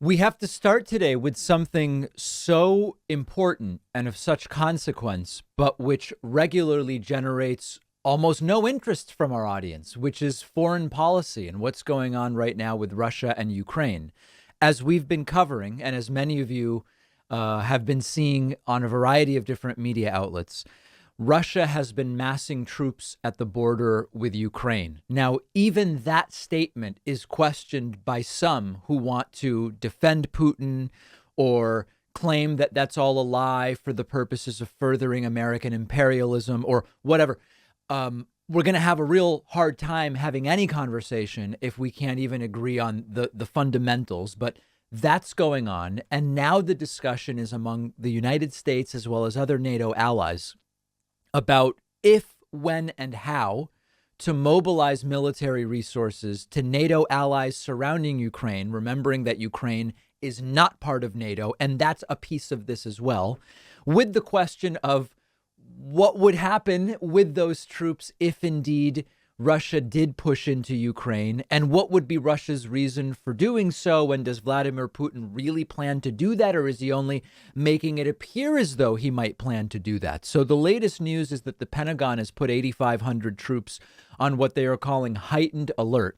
We have to start today with something so important and of such consequence, but which regularly generates almost no interest from our audience, which is foreign policy and what's going on right now with Russia and Ukraine. As we've been covering, and as many of you have been seeing on a variety of different media outlets, Russia has been massing troops at the border with Ukraine. Now, even that statement is questioned by some who want to defend Putin or claim that that's all a lie for the purposes of furthering American imperialism or whatever. We're going to have a real hard time having any conversation if we can't even agree on the fundamentals. But that's going on. And now the discussion is among the United States as well as other NATO allies about if, when, and how to mobilize military resources to NATO allies surrounding Ukraine, remembering that Ukraine is not part of NATO, and that's a piece of this as well, with the question of what would happen with those troops if indeed Russia did push into Ukraine, and what would be Russia's reason for doing so? And does Vladimir Putin really plan to do that, or is he only making it appear as though he might plan to do that? So the latest news is that the Pentagon has put 8,500 troops on what they are calling heightened alert,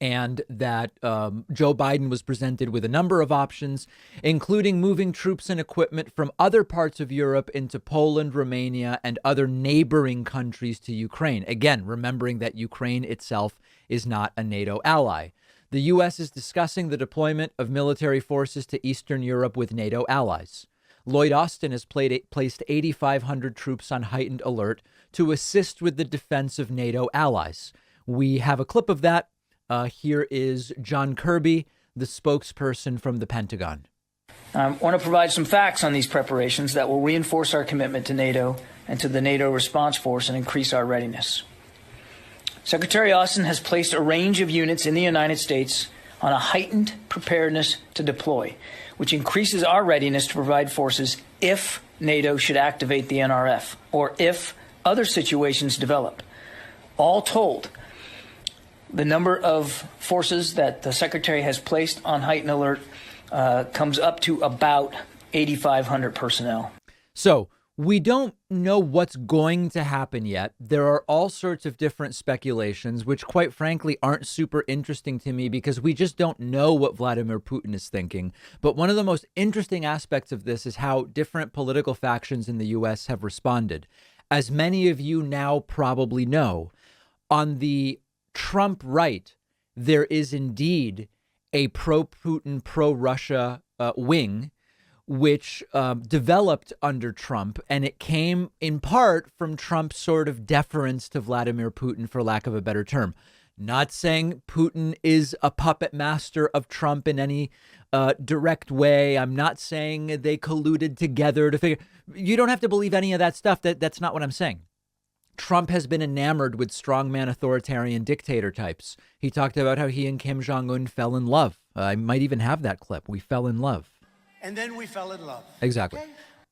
and that Joe Biden was presented with a number of options, including moving troops and equipment from other parts of Europe into Poland, Romania, and other neighboring countries to Ukraine. Again, remembering that Ukraine itself is not a NATO ally. The U.S. is discussing the deployment of military forces to Eastern Europe with NATO allies. Lloyd Austin has placed 8,500 troops on heightened alert to assist with the defense of NATO allies. We have a clip of that. Here is John Kirby, the spokesperson from the Pentagon. I want to provide some facts on these preparations that will reinforce our commitment to NATO and to the NATO response force and increase our readiness. Secretary Austin has placed a range of units in the United States on a heightened preparedness to deploy, which increases our readiness to provide forces if NATO should activate the NRF or if other situations develop. All told, the number of forces that the Secretary has placed on heightened alert comes up to about 8,500 personnel. So we don't know what's going to happen yet. There are all sorts of different speculations, which quite frankly aren't super interesting to me because we just don't know what Vladimir Putin is thinking. But one of the most interesting aspects of this is how different political factions in the U.S. have responded. As many of you now probably know, on the Trump right, there is indeed a pro-Putin, pro-Russia wing, which developed under Trump. And it came in part from Trump's sort of deference to Vladimir Putin, for lack of a better term. Not saying Putin is a puppet master of Trump in any direct way. I'm not saying they colluded together to figure. You don't have to believe any of that stuff. That's not what I'm saying. Trump has been enamored with strongman authoritarian dictator types. He talked about how he and Kim Jong-un fell in love. I might even have that clip. We fell in love. And then we fell in love. Exactly.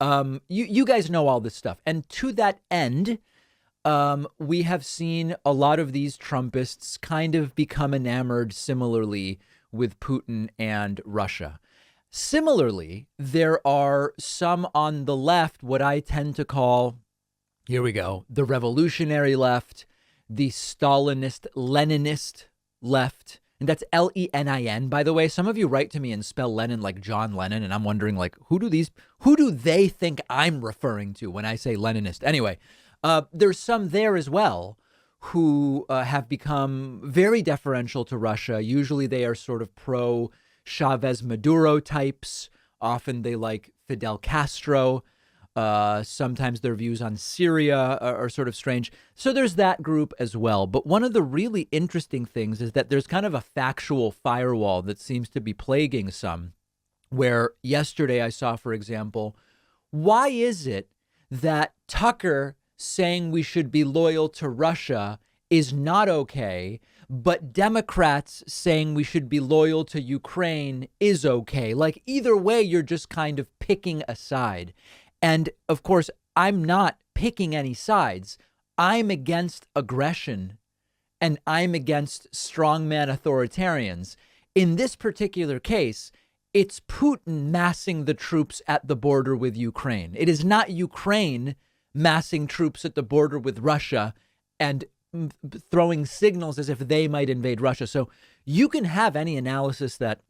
Okay. You guys know all this stuff. And to that end, we have seen a lot of these Trumpists kind of become enamored similarly with Putin and Russia. Similarly, there are some on the left, what I tend to call, here we go, the revolutionary left, the Stalinist, Leninist left. And that's Lenin, by the way. Some of you write to me and spell Lenin like John Lennon. And I'm wondering, like, who do they think I'm referring to when I say Leninist? Anyway, there's some there as well who have become very deferential to Russia. Usually they are sort of pro Chavez Maduro types. Often they like Fidel Castro. Sometimes their views on Syria are sort of strange. So there's that group as well. But one of the really interesting things is that there's kind of a factual firewall that seems to be plaguing some, where yesterday I saw, for example, why is it that Tucker saying we should be loyal to Russia is not okay, but Democrats saying we should be loyal to Ukraine is okay? Like, either way, you're just kind of picking a side. And of course, I'm not picking any sides. I'm against aggression and I'm against strongman authoritarians. In this particular case, It's Putin massing the troops at the border with Ukraine. It is not Ukraine massing troops at the border with Russia and throwing signals as if they might invade Russia. So you can have any analysis that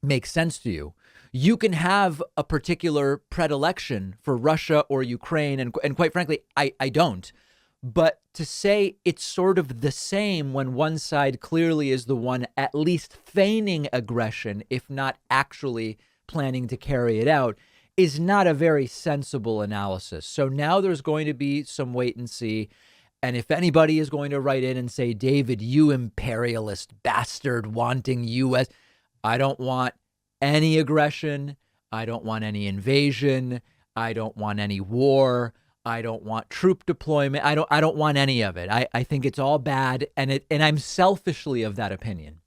makes sense to you. You can have a particular predilection for Russia or Ukraine. And quite frankly, I don't. But to say it's sort of the same when one side clearly is the one at least feigning aggression, if not actually planning to carry it out, is not a very sensible analysis. So now there's going to be some wait and see. And if anybody is going to write in and say, David, you imperialist bastard wanting U.S., I don't want any aggression. I don't want any invasion. I don't want any war. I don't want troop deployment. I don't want any of it. I think it's all bad. And I'm selfishly of that opinion.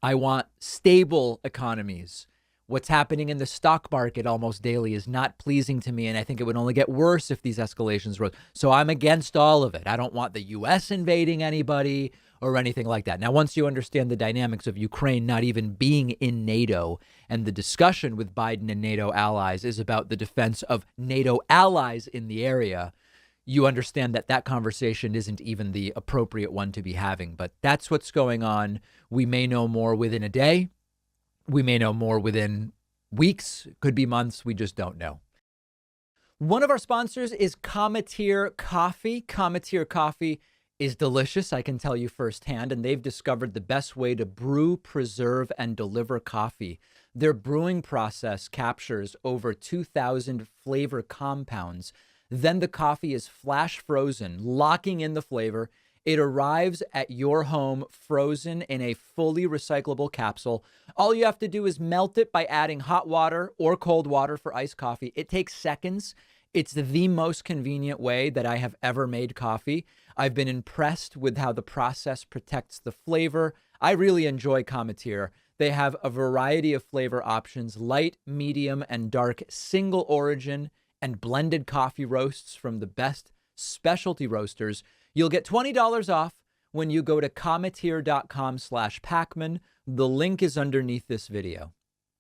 I want stable economies. What's happening in the stock market almost daily is not pleasing to me, and I think it would only get worse if these escalations rose. So I'm against all of it. I don't want the U.S. invading anybody or anything like that. Now, once you understand the dynamics of Ukraine not even being in NATO, and the discussion with Biden and NATO allies is about the defense of NATO allies in the area, you understand that that conversation isn't even the appropriate one to be having. But that's what's going on. We may know more within a day. We may know more within weeks, could be months. We just don't know. One of our sponsors is Cometeer Coffee. Cometeer Coffee is delicious, I can tell you firsthand, and they've discovered the best way to brew, preserve, and deliver coffee. Their brewing process captures over 2,000 flavor compounds. Then the coffee is flash frozen, locking in the flavor. It arrives at your home frozen in a fully recyclable capsule. All you have to do is melt it by adding hot water or cold water for iced coffee. It takes seconds. It's the most convenient way that I have ever made coffee. I've been impressed with how the process protects the flavor. I really enjoy Cometeer. They have a variety of flavor options, light, medium, and dark single origin and blended coffee roasts from the best specialty roasters. You'll get $20 off when you go to cometeer.com/Pacman. The link is underneath this video.